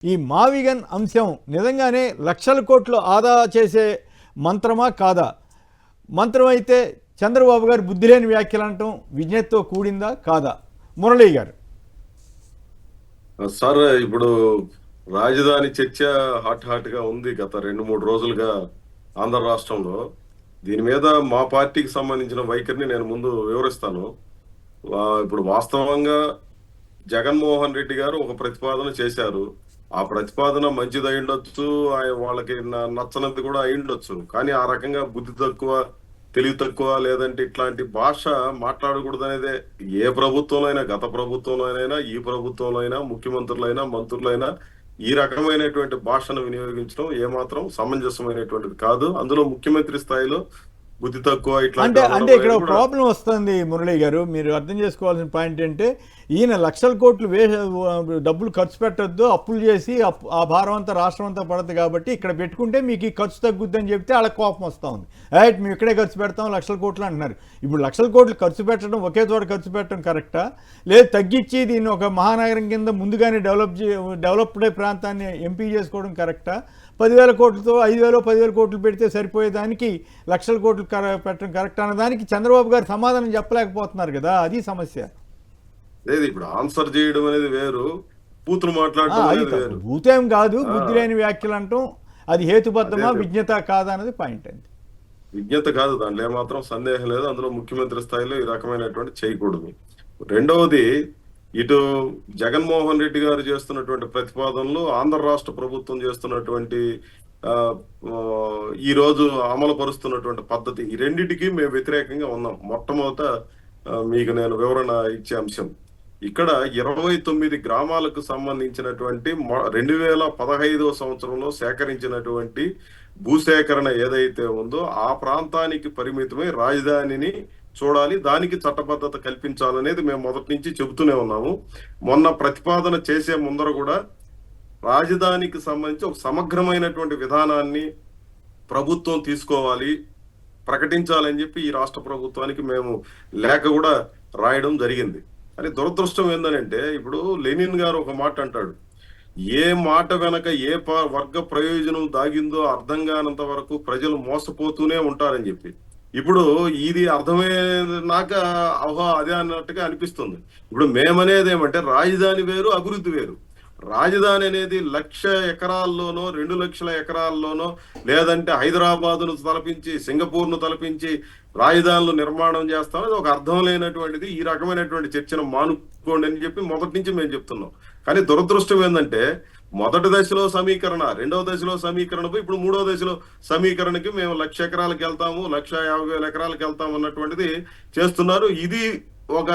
ఈ మావిగన్ అంశం నిజంగానే లక్షల కోట్లు ఆదా చేసే మంత్రమా కాదా? మంత్రం అయితే చంద్రబాబు గారు బుద్ధి లేని వ్యాఖ్యలు అనటం విజ్ఞతతో కూడిందా కాదా? మురళీ గారు. సార్, ఇప్పుడు రాజధాని చర్చ హాట్ గా ఉంది గత 2-3 రోజులుగా ఆంధ్ర రాష్ట్రంలో. దీని మీద మా పార్టీకి సంబంధించిన వైఖరిని నేను ముందు వివరిస్తాను. ఇప్పుడు వాస్తవంగా జగన్మోహన్ రెడ్డి గారు ఒక ప్రతిపాదన చేశారు. ఆ ప్రతిపాదన మంచిది అయిండొచ్చు, వాళ్ళకి నచ్చనంది కూడా అయిండొచ్చు. కానీ ఆ రకంగా బుద్ధి తక్కువ, తెలివి తక్కువ, లేదంటే ఇట్లాంటి భాష మాట్లాడకూడదు అనేదే ఏ ప్రభుత్వంలో అయినా, గత ప్రభుత్వంలో అయినా, ఈ ప్రభుత్వంలో అయినా, ముఖ్యమంత్రులైనా, మంత్రులైనా ఈ రకమైనటువంటి భాషను వినియోగించడం ఏమాత్రం సమంజసమైనటువంటిది కాదు. అందులో ముఖ్యమంత్రి స్థాయిలో బుద్ధి తక్కువ అంటే ఇట్లాంటి ఇక్కడ ప్రాబ్లం వస్తుంది మురళి గారు. మీరు అర్థం చేసుకోవాల్సిన పాయింట్ అంటే ఈయన లక్షల కోట్లు డబ్బులు ఖర్చు పెట్టద్దు, అప్పులు చేసి ఆ భారం అంతా రాష్ట్రం అంతా పడదు కాబట్టి ఇక్కడ పెట్టుకుంటే మీకు ఈ ఖర్చు తగ్గుద్దని చెప్తే వాళ్ళకి కోపం వస్తూ ఉంది. మేము ఇక్కడే ఖర్చు పెడతాం లక్షల కోట్లు అంటున్నారు. ఇప్పుడు లక్షల కోట్లు ఖర్చు పెట్టడం, ఒకే చోట ఖర్చు పెట్టడం కరెక్టా, లేదు తగ్గించి దీన్ని ఒక మహానగరం కింద ముందుగానే డెవలప్డ్ ప్రాంతాన్ని ఎంపీ చేసుకోవడం కరెక్టా? 10,000 కోట్లతో 5,000-10,000 కోట్లు పెడితే సరిపోయేదానికి లక్షల కోట్లు పెట్టడం కరెక్ట్ అన్నదానికి చంద్రబాబు గారు సమాధానం చెప్పలేకపోతున్నారు కదా, అది సమస్య. లేదు, ఇప్పుడు ఆన్సర్ చేయడం అనేది వేరు, బూతులు మాట్లాడటం అనేది వేరు. భూతేం కాదు, బుద్ధి లేని వ్యాఖ్యలు అంటాం, అది హేతుబద్ధమా విజ్ఞత కాదా అనేది పాయింట్. అండి విజ్ఞత కాదు, దాంట్లో ఏమాత్రం సందేహం లేదు. అందులో ముఖ్యమంత్రి స్థాయిలో ఈ రకమైనటువంటి చేయకూడదు. రెండవది, ఇటు జగన్మోహన్ రెడ్డి గారు చేస్తున్నటువంటి ప్రతిపాదనలు, ఆంధ్ర రాష్ట్ర ప్రభుత్వం చేస్తున్నటువంటి ఈ రోజు అమలు పరుస్తున్నటువంటి పద్ధతి, ఈ రెండింటికి మేము వ్యతిరేకంగా ఉన్నాం. మొట్టమొదట మీకు నేను వివరణ ఇచ్చే అంశం, ఇక్కడ 29 గ్రామాలకు సంబంధించినటువంటి 2015 సంవత్సరంలో సేకరించినటువంటి భూసేకరణ ఏదైతే ఉందో ఆ ప్రాంతానికి పరిమితమై రాజధానిని చూడాలి, దానికి చట్టబద్ధత కల్పించాలనేది మేము మొదటి నుంచి చెబుతూనే ఉన్నాము. మొన్న ప్రతిపాదన చేసే ముందర కూడా రాజధానికి సంబంధించి ఒక సమగ్రమైనటువంటి విధానాన్ని ప్రభుత్వం తీసుకోవాలి, ప్రకటించాలని చెప్పి ఈ రాష్ట్ర ప్రభుత్వానికి మేము లేఖ కూడా రాయడం జరిగింది. అని దురదృష్టం ఏంటంటే, ఇప్పుడు లెనిన్ గారు ఒక మాట అంటాడు, ఏ మాట వెనక ఏ వర్గ ప్రయోజనం దాగిందో అర్థం కానంత వరకు ప్రజలు మోసపోతూనే ఉంటారని చెప్పి. ఇప్పుడు ఇది అర్థమైనాక అదే అన్నట్టుగా అనిపిస్తుంది. ఇప్పుడు మేమనేది ఏమంటే రాజధాని వేరు, అభివృద్ధి వేరు. రాజధాని అనేది 1,00,000 ఎకరాల్లోనో 2 లక్షల ఎకరాల్లోనో, లేదంటే హైదరాబాదును తలపించి సింగపూర్ను తలపించి రాజధానులు నిర్మాణం చేస్తాం, అది ఒక అర్థం లేనటువంటిది. ఈ రకమైనటువంటి చర్చను మానుకోండి అని చెప్పి మొదటి నుంచి మేము చెప్తున్నాం. కానీ దురదృష్టం ఏంటంటే, మొదటి దశలో సమీకరణ, రెండవ దశలో సమీకరణకు, ఇప్పుడు మూడవ దశలో సమీకరణకి మేము 1,00,000 ఎకరాలకు వెళ్తాము, 1,50,000 ఎకరాలకు వెళ్తాము అన్నటువంటిది చేస్తున్నారు. ఇది ఒక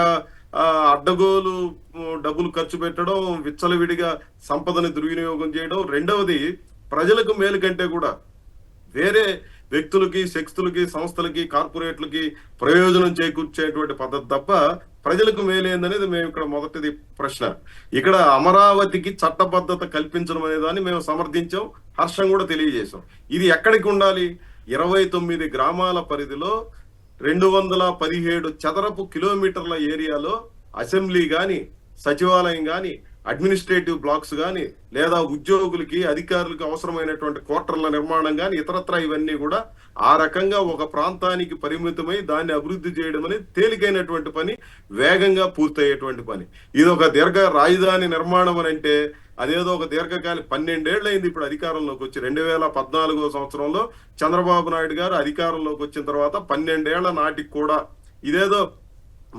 అడ్డగోలు డబ్బులు ఖర్చు పెట్టడం, విచ్చలవిడిగా సంపదని దుర్వినియోగం చేయడం. రెండవది, ప్రజలకు మేలు కంటే కూడా వేరే వ్యక్తులకి, శక్తులకి, సంస్థలకి, కార్పొరేట్లకి ప్రయోజనం చేకూర్చేటువంటి పద్ధతి తప్ప ప్రజలకు మేలేందనేది మేము ఇక్కడ మొదటిది ప్రశ్న. ఇక్కడ అమరావతికి చట్టబద్ధత కల్పించడం అనే దాన్ని మేము సమర్థించాం, హర్షం కూడా తెలియజేశాం. ఇది ఎక్కడికి ఉండాలి? 29 గ్రామాల పరిధిలో 217 చదరపు కిలోమీటర్ల ఏరియాలో అసెంబ్లీ గాని, సచివాలయం గాని, అడ్మినిస్ట్రేటివ్ బ్లాక్స్ గాని, లేదా ఉద్యోగులకి, అధికారులకు అవసరమైనటువంటి క్వార్టర్ల నిర్మాణం గాని, ఇతరత్ర ఇవన్నీ కూడా ఆ రకంగా ఒక ప్రాంతానికి పరిమితమై దాన్ని అభివృద్ధి చేయడం అనేది తేలికైనటువంటి పని, వేగంగా పూర్తయ్యేటువంటి పని. ఇది ఒక రాజధాని నిర్మాణం అని అంటే అదేదో ఒక దీర్ఘకాలి 12 ఏళ్ళు అయింది ఇప్పుడు అధికారంలోకి వచ్చి. 2014 సంవత్సరంలో చంద్రబాబు నాయుడు గారు అధికారంలోకి వచ్చిన తర్వాత 12 ఏళ్ల నాటికి కూడా ఇదేదో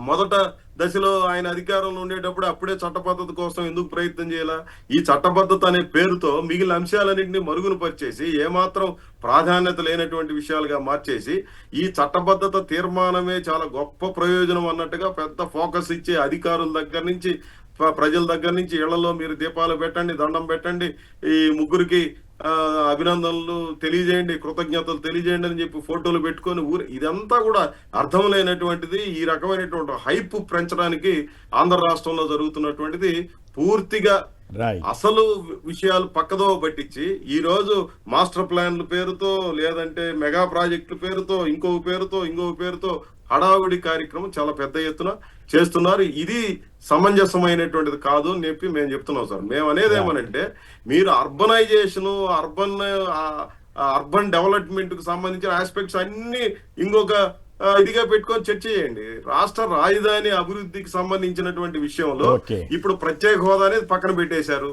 మొదట దశలో ఆయన అధికారంలో ఉండేటప్పుడు అప్పుడే చట్టబద్ధత కోసం ఎందుకు ప్రయత్నం చేయాలా? ఈ చట్టబద్ధత అనే పేరుతో మిగిలిన అంశాలన్నింటినీ మరుగున పరిచేసి, ఏమాత్రం ప్రాధాన్యత లేనటువంటి విషయాలుగా మార్చేసి, ఈ చట్టబద్ధత తీర్మానమే చాలా గొప్ప ప్రయోజనం అన్నట్టుగా పెద్ద ఫోకస్ ఇచ్చే అధికారుల దగ్గర నుంచి, ప్రజల దగ్గర నుంచి, ఇళ్లలో మీరు దీపాలు పెట్టండి, దండం పెట్టండి, ఈ ముగ్గురికి అభినందనలు తెలియజేయండి, కృతజ్ఞతలు తెలియజేయండి అని చెప్పి ఫోటోలు పెట్టుకొని ఇదంతా కూడా అర్థం లేనటువంటిది. ఈ రకమైనటువంటి హైప్ పెంచడానికి ఆంధ్ర రాష్ట్రంలో జరుగుతున్నటువంటిది పూర్తిగా అసలు విషయాలు పక్కదో పట్టించి, ఈ రోజు మాస్టర్ ప్లాన్ల పేరుతో, లేదంటే మెగా ప్రాజెక్టుల పేరుతో, ఇంకొక పేరుతో హడావుడి కార్యక్రమం చాలా పెద్ద ఎత్తున చేస్తున్నారు. ఇది సమంజసమైనటువంటిది కాదు అని చెప్పి మేము చెప్తున్నాం సార్. మేము అనేది ఏమనంటే, మీరు అర్బనైజేషన్, అర్బన్ డెవలప్మెంట్ కు సంబంధించిన ఆస్పెక్ట్స్ అన్ని ఇంకొక ఇదిగా పెట్టుకొని చర్చ చేయండి. రాష్ట్ర రాజధాని అభివృద్ధికి సంబంధించినటువంటి విషయంలో ఇప్పుడు ప్రత్యేక హోదా అనేది పక్కన పెట్టేశారు.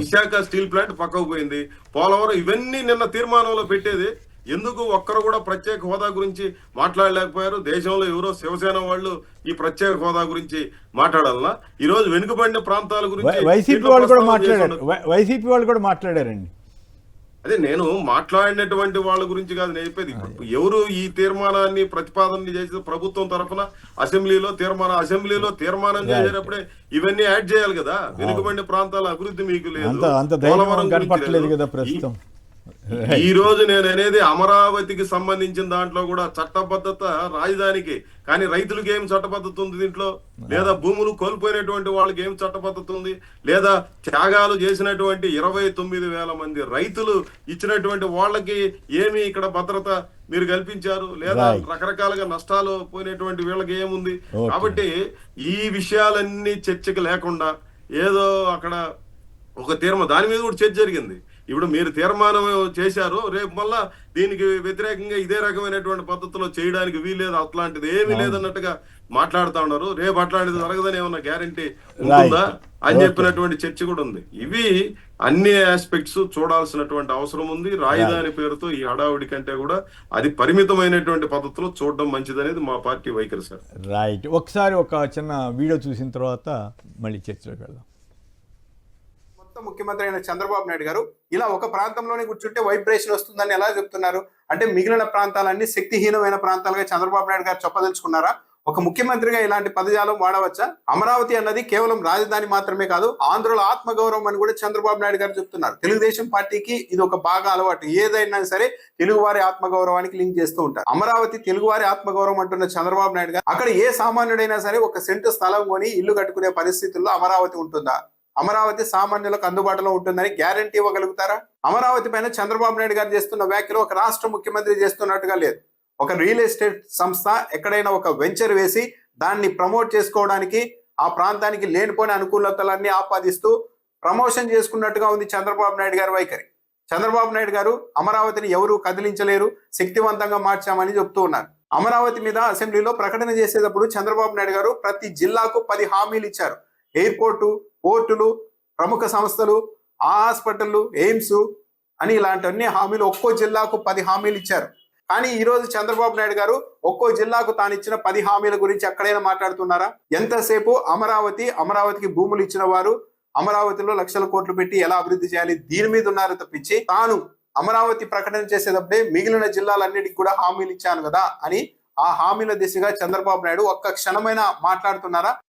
విశాఖ స్టీల్ ప్లాంట్ పక్కకు పోయింది, పోలవరం, ఇవన్నీ నిన్న తీర్మానంలో పెట్టేది. ఎందుకు ఒక్కరు కూడా ప్రత్యేక హోదా గురించి మాట్లాడలేకపోయారు? దేశంలో ఎవరో శివసేన వాళ్ళు ఈ ప్రత్యేక హోదా గురించి మాట్లాడాలన్నా? ఈ రోజు వెనుకబడిన ప్రాంతాల గురించి వైసీపీ వాళ్ళు కూడా మాట్లాడారండి. అదే నేను మాట్లాడినటువంటి వాళ్ళ గురించి కాదు నేను చెప్పేది. ఎవరు ఈ తీర్మానాన్ని ప్రతిపాదన చేసి ప్రభుత్వం తరఫున అసెంబ్లీలో తీర్మానం చేసేటప్పుడే ఇవన్నీ యాడ్ చేయాలి కదా. వెనుకబడిన ప్రాంతాల అభివృద్ధి మీకు లేదు, పోలవరం కనపట్లేదు కదా ప్రస్తుతం. ఈ రోజు నేను అనేది అమరావతికి సంబంధించిన దాంట్లో కూడా చట్టబద్ధత రాజధానికి, కానీ రైతులకు ఏం చట్టబద్ధత ఉంది దీంట్లో? లేదా భూములు కోల్పోయినటువంటి వాళ్ళకి ఏం చట్టబద్ధత ఉంది? లేదా త్యాగాలు చేసినటువంటి 29,000 మంది రైతులు ఇచ్చినటువంటి వాళ్ళకి ఏమి ఇక్కడ భద్రత మీరు కల్పించారు? లేదా రకరకాలుగా నష్టాలు పోయినటువంటి వీళ్ళకి ఏముంది? కాబట్టి ఈ విషయాలన్నీ చర్చకు లేకుండా ఏదో అక్కడ ఒక దాని మీద కూడా చర్చ జరిగింది. ఇప్పుడు మీరు తీర్మానం చేశారు, రేపు మళ్ళా దీనికి వ్యతిరేకంగా ఇదే రకమైనటువంటి పద్ధతిలో చేయడానికి వీల్లేదు, అట్లాంటిది ఏమీ లేదన్నట్టుగా మాట్లాడుతూ ఉన్నారు. రేపు అట్లాంటిది జరగదని ఏమన్నా గ్యారంటీ ఉంటుందా అని చెప్పినటువంటి చర్చ కూడా ఉంది. ఇవి అన్ని ఆస్పెక్ట్స్ చూడాల్సినటువంటి అవసరం ఉంది. రాజధాని పేరుతో ఈ హడావుడి కంటే కూడా అది పరిమితమైనటువంటి పద్ధతిలో చూడడం మంచిదనేది మా పార్టీ వైఖరి సార్. రైట్, ఒకసారి ఒక చిన్న వీడియో చూసిన తర్వాత మళ్ళీ చర్చలోకి వెళ్దాం. ముఖ్యమంత్రి అయిన చంద్రబాబు నాయుడు గారు ఇలా ఒక ప్రాంతంలోనే కూర్చుంటే వైబ్రేషన్ వస్తుందని ఎలా చెప్తున్నారు? అంటే మిగిలిన ప్రాంతాలన్నీ శక్తిహీనమైన ప్రాంతాలుగా చంద్రబాబు నాయుడు గారు చెప్పదలుచుకున్నారా? ఒక ముఖ్యమంత్రిగా ఇలాంటి పదజాలం వాడవచ్చా? అమరావతి అన్నది కేవలం రాజధాని మాత్రమే కాదు, ఆంధ్రుల ఆత్మగౌరవం అని కూడా చంద్రబాబు నాయుడు గారు చెప్తున్నారు. తెలుగుదేశం పార్టీకి ఇది ఒక బాగా అలవాటు. ఏదైనా సరే తెలుగువారి ఆత్మగౌరవానికి లింక్ చేస్తూ ఉంటారు. అమరావతి తెలుగువారి ఆత్మగౌరవం అంటున్న చంద్రబాబు నాయుడు గారు అక్కడ ఏ సామాన్యుడైనా సరే ఒక సెంటు స్థలం కొని ఇల్లు కట్టుకునే పరిస్థితుల్లో అమరావతి ఉంటుందా? అమరావతి సామాన్యులకు అందుబాటులో ఉంటుందని గ్యారంటీ ఇవ్వగలుగుతారా? అమరావతి పైన చంద్రబాబు నాయుడు గారు చేస్తున్న వ్యాఖ్యలు ఒక రాష్ట్ర ముఖ్యమంత్రి చేస్తున్నట్టుగా లేదు. ఒక రియల్ ఎస్టేట్ సంస్థ ఎక్కడైనా ఒక వెంచర్ వేసి దాన్ని ప్రమోట్ చేసుకోవడానికి ఆ ప్రాంతానికి లేనిపోయిన అనుకూలతలన్నీ ఆపాదిస్తూ ప్రమోషన్ చేసుకున్నట్టుగా ఉంది చంద్రబాబు నాయుడు గారి వైఖరి. చంద్రబాబు నాయుడు గారు అమరావతిని ఎవరు కదిలించలేరు, శక్తివంతంగా మార్చామని చెప్తూ ఉన్నారు. అమరావతి మీద అసెంబ్లీలో ప్రకటన చేసేటప్పుడు చంద్రబాబు నాయుడు గారు ప్రతి జిల్లాకు 10 హామీలు ఇచ్చారు. ఎయిర్పోర్టు, పోర్టులు, ప్రముఖ సంస్థలు, ఆ హాస్పిటల్, ఎయిమ్స్ అని ఇలాంటి హామీలు ఒక్కో జిల్లాకు 10 హామీలు ఇచ్చారు. కానీ ఈ రోజు చంద్రబాబు నాయుడు గారు ఒక్కో జిల్లాకు తాను ఇచ్చిన 10 హామీల గురించి ఎక్కడైనా మాట్లాడుతున్నారా? ఎంతసేపు అమరావతికి భూములు ఇచ్చిన వారు అమరావతిలో లక్షల కోట్లు పెట్టి ఎలా అభివృద్ధి చేయాలి దీని మీద ఉన్నారు తప్పించి తాను అమరావతి ప్రకటన చేసేటప్పుడే మిగిలిన జిల్లాలన్నిటికీ కూడా హామీలు ఇచ్చాను కదా అని ఆ హామీల దిశగా చంద్రబాబు నాయుడు ఒక్క క్షణమైనా మాట్లాడుతున్నారా?